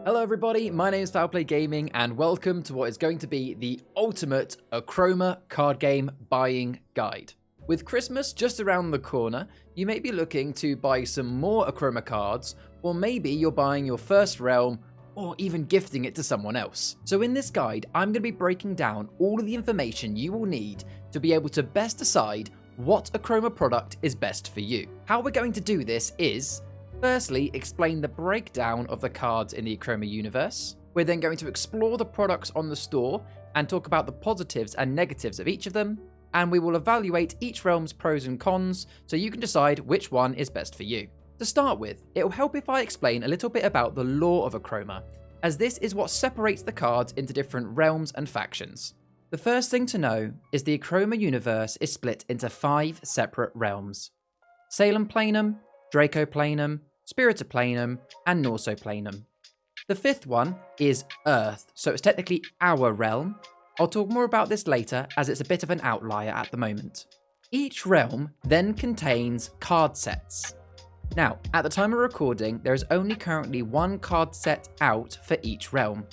Hello everybody, my name is Fowl Gaming and welcome to what is going to be the ultimate Achroma card game buying guide. With Christmas just around the corner, you may be looking to buy some more Achroma cards, or maybe you're buying your first realm or even gifting it to someone else. So in this guide, I'm going to be breaking down all of the information you will need to be able to best decide what Achroma product is best for you. How we're going to do this is, firstly, explain the breakdown of the cards in the Achroma universe. We're then going to explore the products on the store and talk about the positives and negatives of each of them. And we will evaluate each realm's pros and cons so you can decide which one is best for you. To start with, it will help if I explain a little bit about the lore of Achroma, as this is what separates the cards into different realms and factions. The first thing to know is the Achroma universe is split into 5 separate realms: Salem Planum, Draco Planum, Spirita Planum, and Norso Planum. The 5th one is Earth, so it's technically our realm. I'll talk more about this later as it's a bit of an outlier at the moment. Each realm then contains card sets. Now, at the time of recording, there is only currently one card set out for each realm.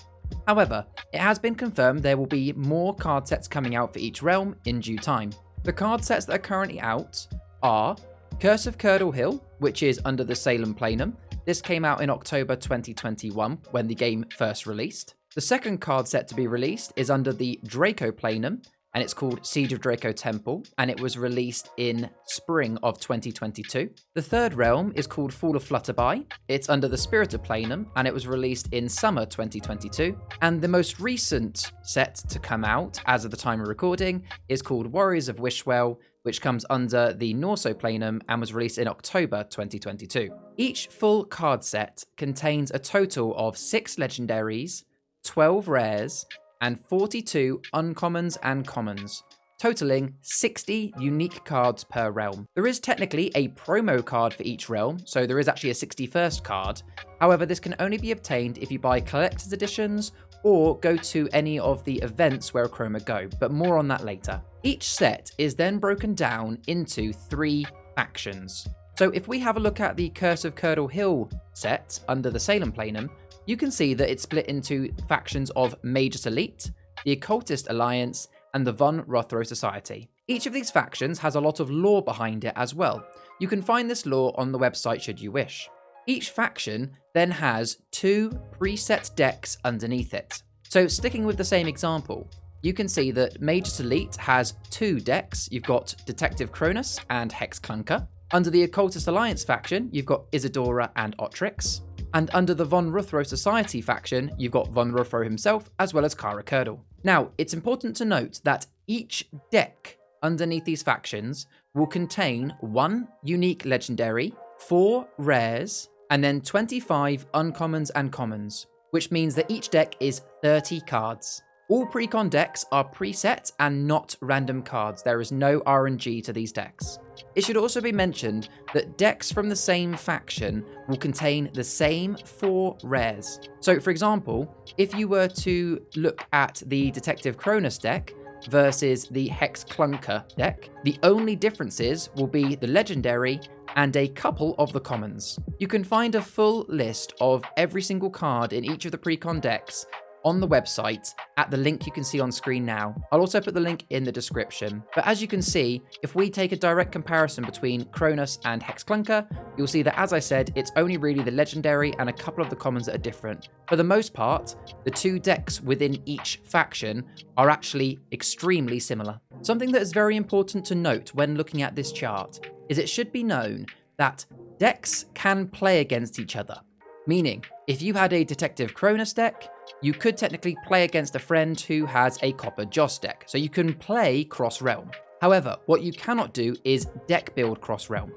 However, it has been confirmed there will be more card sets coming out for each realm in due time. The card sets that are currently out are Curse of Curdle Hill, which is under the Salem Planum. This came out in October 2021 when the game first released. The second card set to be released is under the Draco Planum, and it's called Siege of Draco Temple, and it was released in spring of 2022. The third realm is called Fall of Flutterby. It's under the Spirita Planum, and it was released in summer 2022. And the most recent set to come out, as of the time of recording, is called Warriors of Wishwell, which comes under the Norso Planum and was released in October 2022. Each full card set contains a total of 6 legendaries, 12 rares, and 42 uncommons and commons, totaling 60 unique cards per realm. There is technically a promo card for each realm, so there is actually a 61st card. However, this can only be obtained if you buy collector's editions or go to any of the events where Achroma go, but more on that later. Each set is then broken down into 3 factions. So if we have a look at the Curse of Curdle Hill set under the Salem Planum, you can see that it's split into factions of Magus Elite, the Occultist Alliance, and the Von Rothro Society. Each of these factions has a lot of lore behind it as well. You can find this lore on the website should you wish. Each faction then has 2 preset decks underneath it. So sticking with the same example, you can see that Magus Elite has 2 decks. You've got Detective Cronus and Hex Clunker. Under the Occultist Alliance faction, you've got Isadora and Otrix. And under the Von Rothro Society faction, you've got Von Rothro himself, as well as Kara Curdle. Now, it's important to note that each deck underneath these factions will contain 1 unique legendary, 4 rares, and then 25 uncommons and commons, which means that each deck is 30 cards. All precon decks are preset and not random cards. There is no RNG to these decks. It should also be mentioned that decks from the same faction will contain the same 4 rares. So for example, if you were to look at the Detective Cronus deck versus the Hex Clunker deck, the only differences will be the legendary and a couple of the commons. You can find a full list of every single card in each of the precon decks on the website at the link you can see on screen now. I'll also put the link in the description. But as you can see, if we take a direct comparison between Cronus and Hex Clunker, you'll see that, as I said, it's only really the legendary and a couple of the commons that are different. For the most part, the 2 decks within each faction are actually extremely similar. Something that is very important to note when looking at this chart is it should be known that decks can play against each other. Meaning, if you had a Detective Cronus deck, you could technically play against a friend who has a Copper Joss deck, so you can play cross-realm. However, what you cannot do is deck build cross-realm.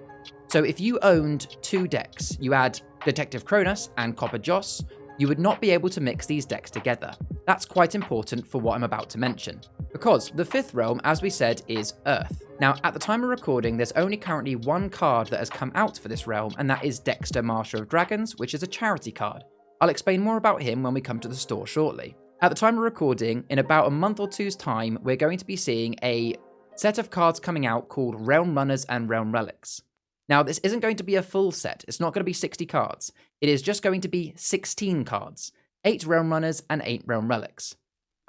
So if you owned 2 decks, you had Detective Cronus and Copper Joss, you would not be able to mix these decks together. That's quite important for what I'm about to mention, because the 5th realm, as we said, is Earth. Now, at the time of recording, there's only currently 1 card that has come out for this realm, and that is Dexter, Master of Dragons, which is a charity card. I'll explain more about him when we come to the store shortly. At the time of recording, in about a month or two's time, we're going to be seeing a set of cards coming out called Realm Runners and Realm Relics. Now, this isn't going to be a full set. It's not going to be 60 cards. It is just going to be 16 cards, 8 Realm Runners and 8 Realm Relics.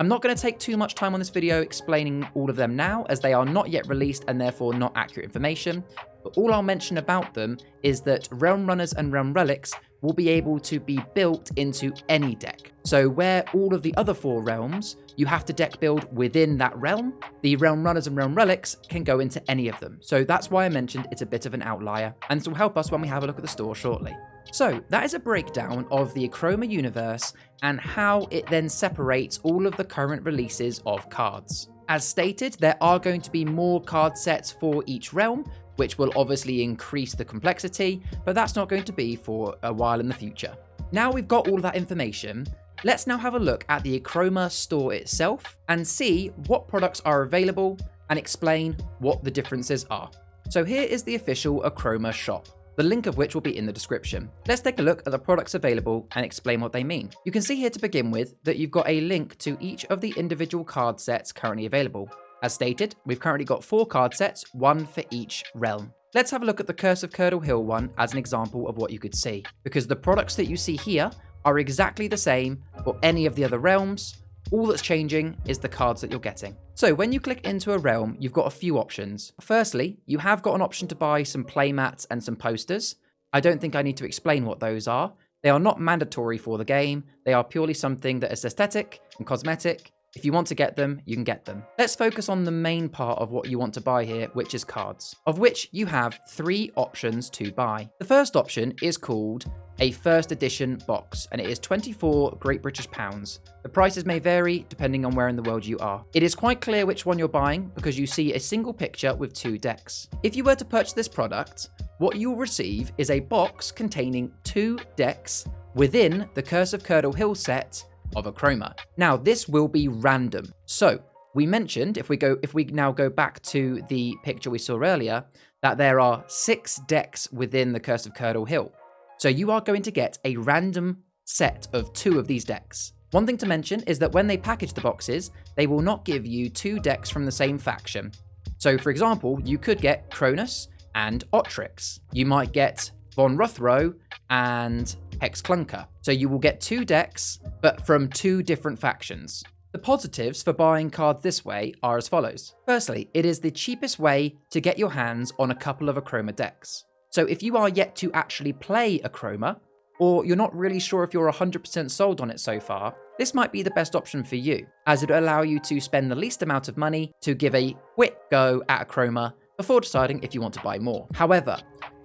I'm not going to take too much time on this video explaining all of them now, as they are not yet released and therefore not accurate information, but all I'll mention about them is that Realm Runners and Realm Relics will be able to be built into any deck. So where all of the other 4 realms, you have to deck build within that realm, the Realm Runners and Realm Relics can go into any of them. So that's why I mentioned it's a bit of an outlier, and this will help us when we have a look at the store shortly. So that is a breakdown of the Achroma universe and how it then separates all of the current releases of cards. As stated, there are going to be more card sets for each realm, which will obviously increase the complexity, but that's not going to be for a while in the future. Now we've got all of that information, let's now have a look at the Achroma store itself and see what products are available and explain what the differences are. So here is the official Achroma shop, the link of which will be in the description. Let's take a look at the products available and explain what they mean. You can see here to begin with that you've got a link to each of the individual card sets currently available. As stated, we've currently got 4 card sets, 1 for each realm. Let's have a look at the Curse of Curdle Hill one as an example of what you could see, because the products that you see here are exactly the same for any of the other realms. All that's changing is the cards that you're getting. So when you click into a realm, you've got a few options. Firstly, you have got an option to buy some playmats and some posters. I don't think I need to explain what those are. They are not mandatory for the game. They are purely something that is aesthetic and cosmetic. If you want to get them, you can get them. Let's focus on the main part of what you want to buy here, which is cards, of which you have 3 options to buy. The first option is called a first edition box, and it is 24 Great British pounds. The prices may vary depending on where in the world you are. It is quite clear which one you're buying because you see a single picture with 2 decks. If you were to purchase this product, what you'll receive is a box containing 2 decks within the Curse of Curdle Hill set of Achroma. Now, this will be random. So we mentioned, if we now go back to the picture we saw earlier, that there are 6 decks within the Curse of Curdle Hill. So you are going to get a random set of 2 of these decks. One thing to mention is that when they package the boxes, they will not give you 2 decks from the same faction. So for example, you could get Cronus and Otrix. You might get Von Ruthro and Hex Clunker. So you will get 2 decks, but from 2 different factions. The positives for buying cards this way are as follows. Firstly, it is the cheapest way to get your hands on a couple of Achroma decks. So if you are yet to actually play Achroma, or you're not really sure if you're 100% sold on it so far, this might be the best option for you, as it will allow you to spend the least amount of money to give a quick go at Achroma before deciding if you want to buy more. However,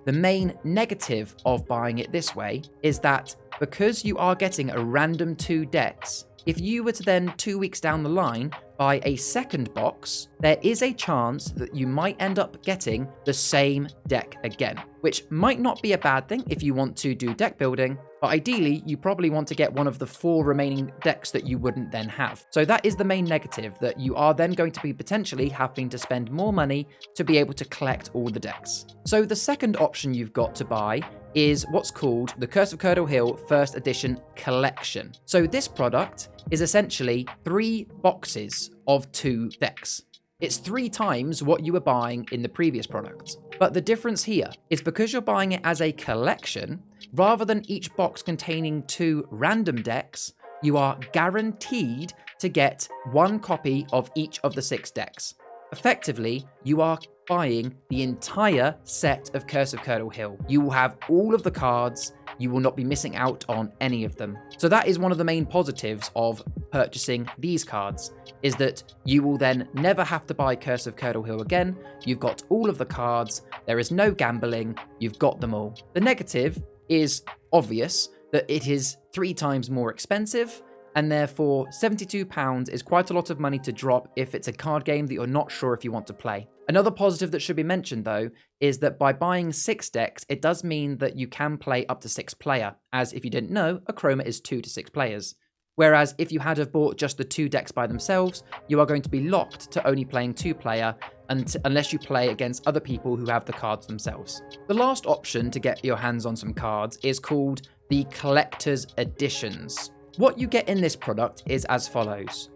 the main negative of buying it this way is that because you are getting a random 2 decks, if you were to then 2 weeks down the line buy a second box, there is a chance that you might end up getting the same deck again, which might not be a bad thing if you want to do deck building, but ideally you probably want to get one of the 4 remaining decks that you wouldn't then have. So that is the main negative, that you are then going to be potentially having to spend more money to be able to collect all the decks. So the second option you've got to buy is what's called the Curse of Curdle Hill First Edition Collection. So this product is essentially 3 boxes of 2 decks. It's 3 times what you were buying in the previous product. But the difference here is because you're buying it as a collection, rather than each box containing 2 random decks, you are guaranteed to get 1 copy of each of the 6 decks. Effectively, you are buying the entire set of Curse of Curdle Hill. You will have all of the cards, you will not be missing out on any of them. So that is one of the main positives of purchasing these cards, is that you will then never have to buy Curse of Curdle Hill again. You've got all of the cards, there is no gambling, you've got them all. The negative is obvious, that it is 3 times more expensive, and therefore £72 is quite a lot of money to drop if it's a card game that you're not sure if you want to play. Another positive that should be mentioned though, is that by buying 6 decks, it does mean that you can play up to 6 player, as if you didn't know, Achroma is 2 to 6 players. Whereas if you had have bought just the 2 decks by themselves, you are going to be locked to only playing 2 player unless you play against other people who have the cards themselves. The last option to get your hands on some cards is called the Collector's Editions. What you get in this product is as follows.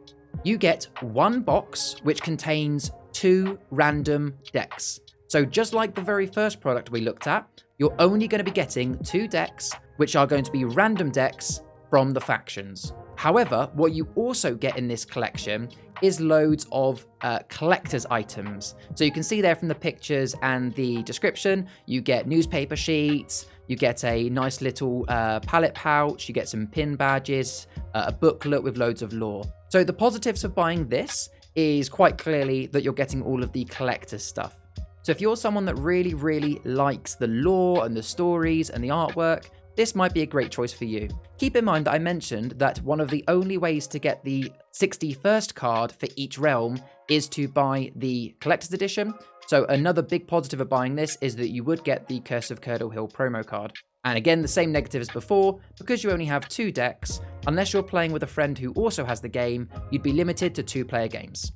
You get 1 box which contains 2 random decks. So just like the very first product we looked at, you're only going to be getting 2 decks, which are going to be random decks from the factions. However, what you also get in this collection is loads of collector's items. So you can see there from the pictures and the description, you get newspaper sheets, you get a nice little pallet pouch, you get some pin badges, a booklet with loads of lore. So the positives of buying this is quite clearly that you're getting all of the collector's stuff. So if you're someone that really, really likes the lore and the stories and the artwork, this might be a great choice for you. Keep in mind that I mentioned that one of the only ways to get the 61st card for each realm is to buy the collector's edition. So another big positive of buying this is that you would get the Curse of Curdle Hill promo card. And again, the same negative as before, because you only have 2 decks, unless you're playing with a friend who also has the game, you'd be limited to 2-player games.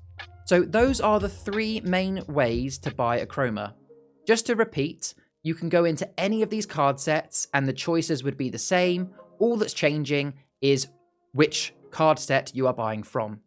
So those are the 3 main ways to buy Achroma. Just to repeat, you can go into any of these card sets and the choices would be the same. All that's changing is which card set you are buying from.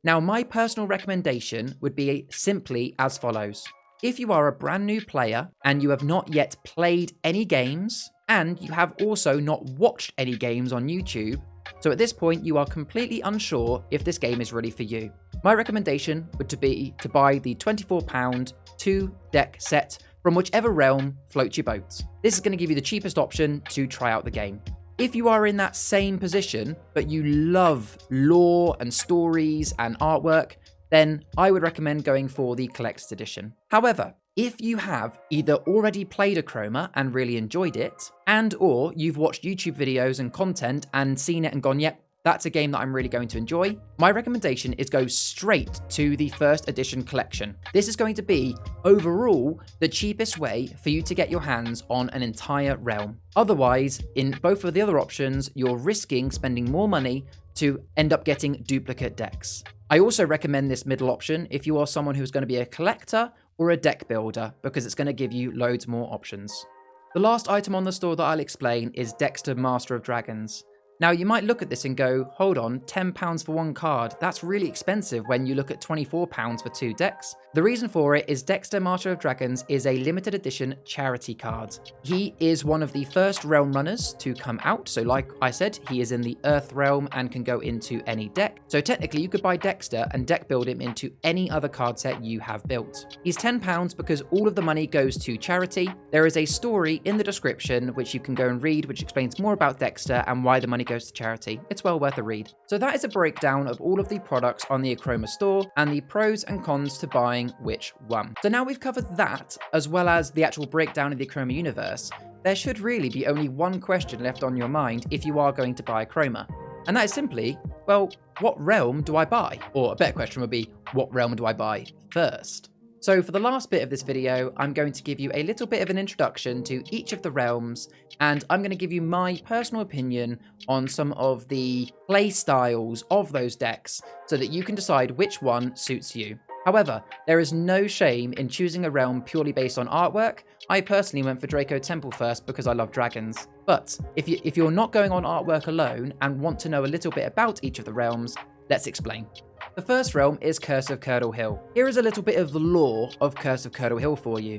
Now, my personal recommendation would be simply as follows. If you are a brand new player and you have not yet played any games, and you have also not watched any games on YouTube, so at this point you are completely unsure if this game is really for you, my recommendation would be to buy the £24 2-deck set from whichever realm floats your boat. This is going to give you the cheapest option to try out the game. If you are in that same position, but you love lore and stories and artwork, then I would recommend going for the collector's edition. However, if you have either already played Achroma and really enjoyed it, and or you've watched YouTube videos and content and seen it and gone, yep, that's a game that I'm really going to enjoy, my recommendation is go straight to the first edition collection. This is going to be, overall, the cheapest way for you to get your hands on an entire realm. Otherwise, in both of the other options, you're risking spending more money to end up getting duplicate decks. I also recommend this middle option if you are someone who's going to be a collector or a deck builder, because it's going to give you loads more options. The last item on the store that I'll explain is Dexter Master of Dragons. Now, you might look at this and go, hold on, £10 for 1 card. That's really expensive when you look at £24 for 2 decks. The reason for it is Dexter Master of Dragons is a limited edition charity card. He is one of the first realm runners to come out. So like I said, he is in the Earth realm and can go into any deck. So technically you could buy Dexter and deck build him into any other card set you have built. He's £10 because all of the money goes to charity. There is a story in the description which you can go and read, which explains more about Dexter and why the money goes to charity. It's well worth a read. So that is a breakdown of all of the products on the Achroma store and the pros and cons to buying which one. So now we've covered that, as well as the actual breakdown of the Achroma universe, there should really be only one question left on your mind if you are going to buy Achroma. And that is simply, well, what realm do I buy? Or a better question would be, what realm do I buy first? So for the last bit of this video, I'm going to give you a little bit of an introduction to each of the realms, and I'm going to give you my personal opinion on some of the play styles of those decks so that you can decide which one suits you. However, there is no shame in choosing a realm purely based on artwork. I personally went for Draco Temple first because I love dragons. But if you're not going on artwork alone and want to know a little bit about each of the realms, let's explain. The first realm is Curse of Curdle Hill. Here is a little bit of the lore of Curse of Curdle Hill for you.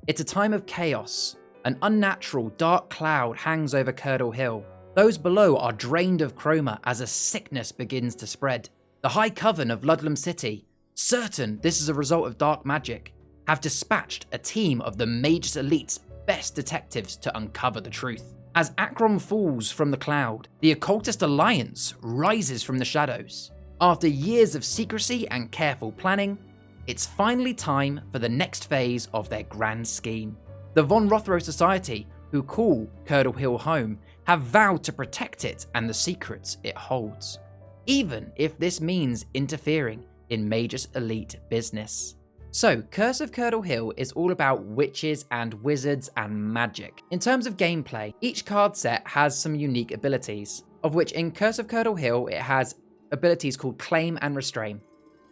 It's a time of chaos. An unnatural dark cloud hangs over Curdle Hill. Those below are drained of chroma as a sickness begins to spread. The High Coven of Ludlam City, certain this is a result of dark magic, have dispatched a team of the Magus Elite's best detectives to uncover the truth. As Achroma falls from the cloud, the Occultist Alliance rises from the shadows. After years of secrecy and careful planning, it's finally time for the next phase of their grand scheme. The Von Rothero Society, who call Curdle Hill home, have vowed to protect it and the secrets it holds, even if this means interfering in Magus Elite business. So, Curse of Curdle Hill is all about witches and wizards and magic. In terms of gameplay, each card set has some unique abilities, of which in Curse of Curdle Hill it has abilities called Claim and Restrain.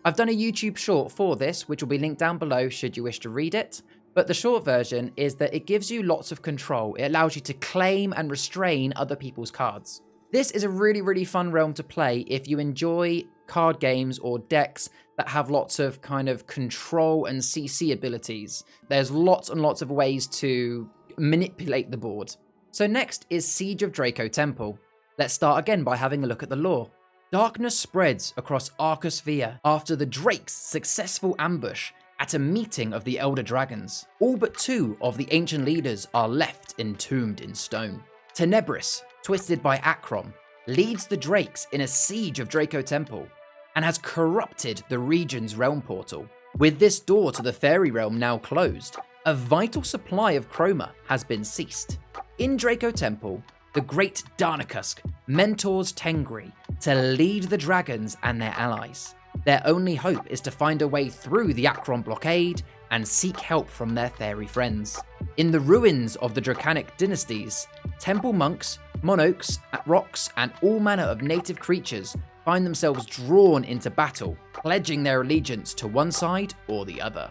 I've done a YouTube short for this, which will be linked down below should you wish to read it, but the short version is that it gives you lots of control. It allows you to claim and restrain other people's cards. This is a really fun realm to play if you enjoy card games or decks that have lots of kind of control and CC abilities. There's lots and lots of ways to manipulate the board. So next is Siege of Draco Temple. Let's start again by having a look at the lore. Darkness spreads across Arcus Via after the Drake's successful ambush at a meeting of the Elder Dragons. All but 2 of the ancient leaders are left entombed in stone. Tenebris, twisted by Achroma, leads the Drakes in a siege of Draco Temple and has corrupted the region's realm portal. With this door to the fairy realm now closed, a vital supply of chroma has been ceased. In Draco Temple, the great Darnacusk mentors Tengri to lead the dragons and their allies. Their only hope is to find a way through the Achroma blockade and seek help from their fairy friends. In the ruins of the Dracanic dynasties, temple monks, monarchs, rocks, and all manner of native creatures find themselves drawn into battle, pledging their allegiance to one side or the other.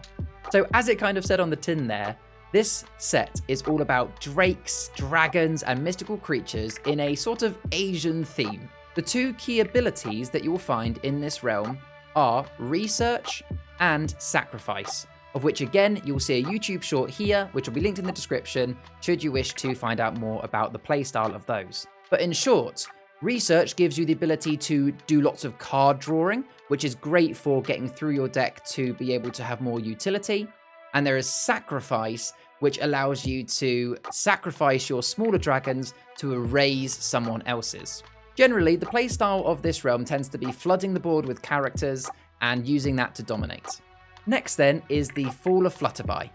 So as it kind of said on the tin there, this set is all about drakes, dragons, and mystical creatures in a sort of Asian theme. The 2 key abilities that you will find in this realm are Research and Sacrifice, of which again you'll see a YouTube short here, which will be linked in the description should you wish to find out more about the playstyle of those. But in short, Research gives you the ability to do lots of card drawing, which is great for getting through your deck to be able to have more utility. And there is Sacrifice, which allows you to sacrifice your smaller dragons to erase someone else's. Generally, the playstyle of this realm tends to be flooding the board with characters and using that to dominate. Next then is the Fowl of Flutterby,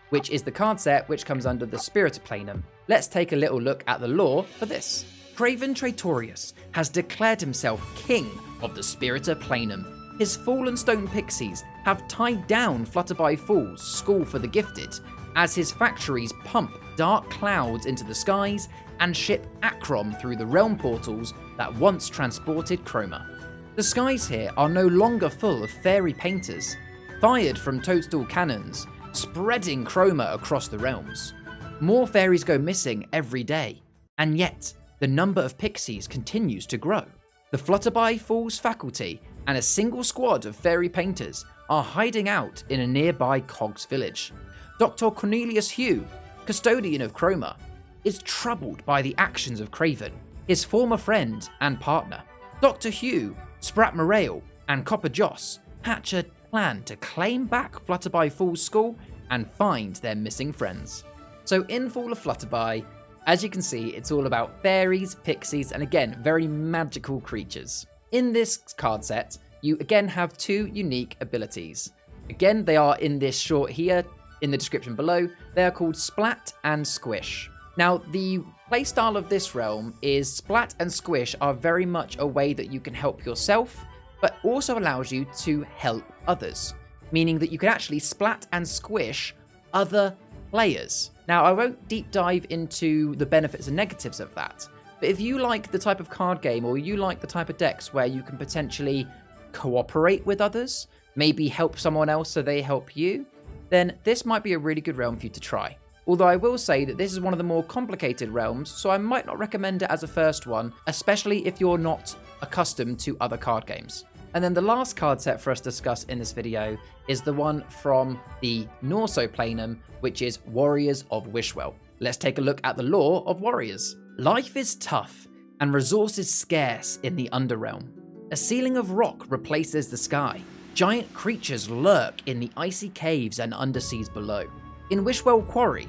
which is the card set which comes under the Spirita Planum. Let's take a little look at the lore for this. Craven Tratorius has declared himself king of the Spirita Planum. His fallen stone pixies have tied down Flutterby Fall's School for the Gifted, as his factories pump dark clouds into the skies and ship Achroma through the realm portals that once transported chroma. The skies here are no longer full of fairy painters, fired from toadstool cannons, spreading chroma across the realms. More fairies go missing every day, and yet the number of pixies continues to grow. The Flutterby Falls faculty and a single squad of fairy painters are hiding out in a nearby Cogs village. Dr. Cornelius Hugh, custodian of chroma, is troubled by the actions of Craven, his former friend and partner. Dr. Hugh, Sprat Morale, and Copper Joss hatch a plan to claim back Flutterby Falls School and find their missing friends. So in Fowl of Flutterby, as you can see, it's all about fairies, pixies, and again, very magical creatures. In this card set, you again have 2 unique abilities. Again, they are in this short here, in the description below. They are called Splat and Squish. Now, the playstyle of this realm is Splat and Squish are very much a way that you can help yourself, but also allows you to help others, meaning that you can actually splat and squish other players. Now, I won't deep dive into the benefits and negatives of that, but if you like the type of card game or you like the type of decks where you can potentially cooperate with others, maybe help someone else so they help you, then this might be a really good realm for you to try. Although I will say that this is one of the more complicated realms, so I might not recommend it as a first one, especially if you're not accustomed to other card games. And then the last card set for us to discuss in this video is the one from the Norso Planum, which is Warriors of Wishwell. Let's take a look at the lore of Warriors. Life is tough and resources scarce in the Underrealm. A ceiling of rock replaces the sky. Giant creatures lurk in the icy caves and underseas below. In Wishwell Quarry,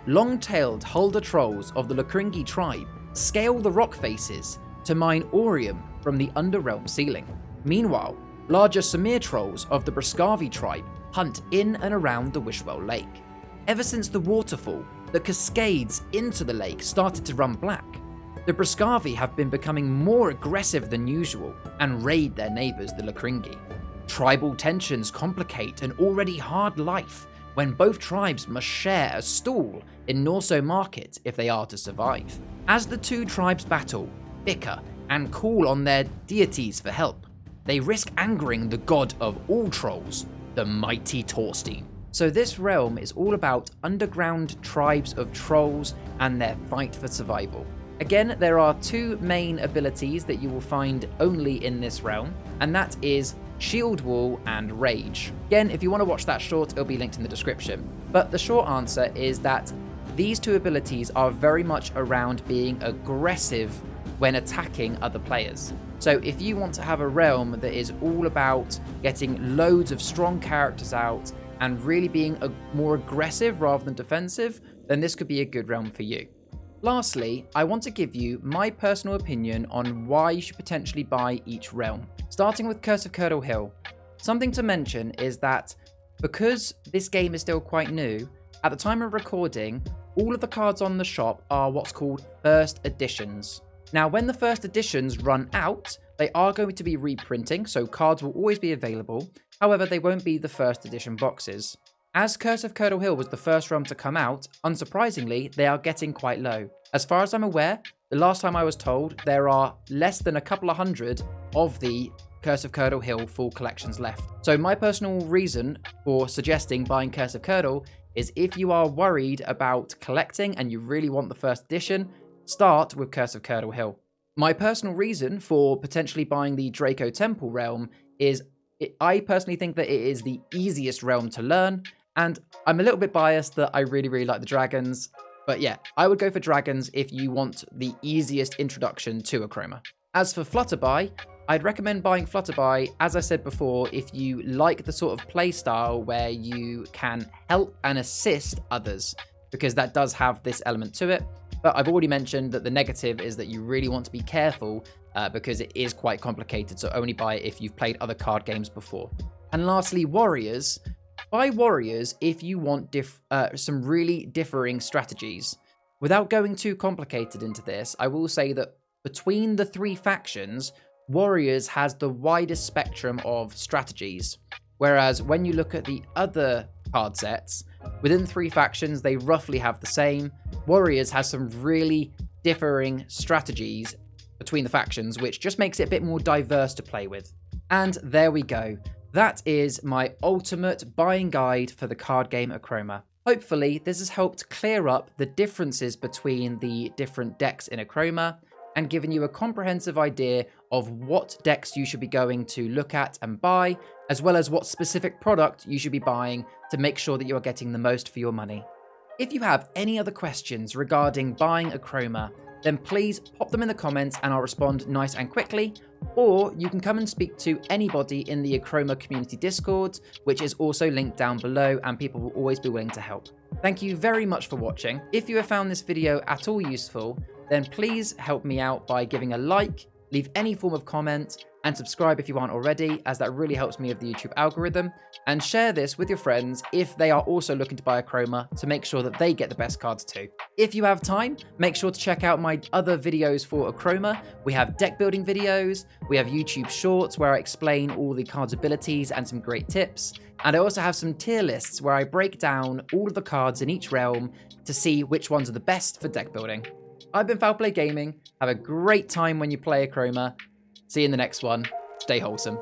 long-tailed Hulder trolls of the Lukringi tribe scale the rock faces to mine Orium from the Underrealm ceiling. Meanwhile, larger Samir trolls of the Briskavi tribe hunt in and around the Wishwell Lake. Ever since the waterfall that cascades into the lake started to run black, the Briskavi have been becoming more aggressive than usual and raid their neighbours the Lukringi. Tribal tensions complicate an already hard life when both tribes must share a stall in Norso Market if they are to survive. As the 2 tribes battle, bicker, and call on their deities for help, they risk angering the god of all trolls, the mighty Torstein. So this realm is all about underground tribes of trolls and their fight for survival. Again, there are two main abilities that you will find only in this realm, and that is Shield Wall and Rage. Again, if you want to watch that short, it'll be linked in the description. But the short answer is that these two abilities are very much around being aggressive when attacking other players. So if you want to have a realm that is all about getting loads of strong characters out and really being more aggressive rather than defensive, then this could be a good realm for you. Lastly, I want to give you my personal opinion on why you should potentially buy each realm. Starting with Curse of Curdle Hill, something to mention is that because this game is still quite new, at the time of recording, all of the cards on the shop are what's called first editions. Now, when the first editions run out, they are going to be reprinting, so cards will always be available. However, they won't be the first edition boxes. As Curse of Curdle Hill was the first realm to come out, unsurprisingly, they are getting quite low. As far as I'm aware, the last time I was told, there are less than a couple of hundred of the Curse of Curdle Hill full collections left. So my personal reason for suggesting buying Curse of Curdle is if you are worried about collecting and you really want the first edition, start with Curse of Curdle Hill. My personal reason for potentially buying the Draco Temple realm is I personally think that it is the easiest realm to learn, and I'm a little bit biased that I really like the dragons. But yeah, I would go for dragons if you want the easiest introduction to Achroma. As for Flutterby, I'd recommend buying Flutterby, as I said before, if you like the sort of playstyle where you can help and assist others, because that does have this element to it. But I've already mentioned that the negative is that you really want to be careful because it is quite complicated, so only buy it if you've played other card games before. And lastly, Warriors. Buy Warriors if you want some really differing strategies. Without going too complicated into this, I will say that between the three factions, Warriors has the widest spectrum of strategies. Whereas when you look at the other card sets, within three factions, they roughly have the same. Warriors has some really differing strategies between the factions, which just makes it a bit more diverse to play with. And there we go. That is my ultimate buying guide for the card game Achroma. Hopefully, this has helped clear up the differences between the different decks in Achroma and given you a comprehensive idea of what decks you should be going to look at and buy, as well as what specific product you should be buying to make sure that you are getting the most for your money. If you have any other questions regarding buying Achroma, then please pop them in the comments and I'll respond nice and quickly, or you can come and speak to anybody in the Achroma community Discord, which is also linked down below, and people will always be willing to help. Thank you very much for watching. If you have found this video at all useful, then please help me out by giving a like, leave any form of comment, and subscribe if you aren't already, as that really helps me with the YouTube algorithm, and share this with your friends if they are also looking to buy Achroma to make sure that they get the best cards too. If you have time, make sure to check out my other videos for Achroma. We have deck building videos, we have YouTube shorts where I explain all the cards' abilities and some great tips, and I also have some tier lists where I break down all of the cards in each realm to see which ones are the best for deck building. I've been Fowl Gaming. Have a great time when you play Achroma. See you in the next one. Stay wholesome.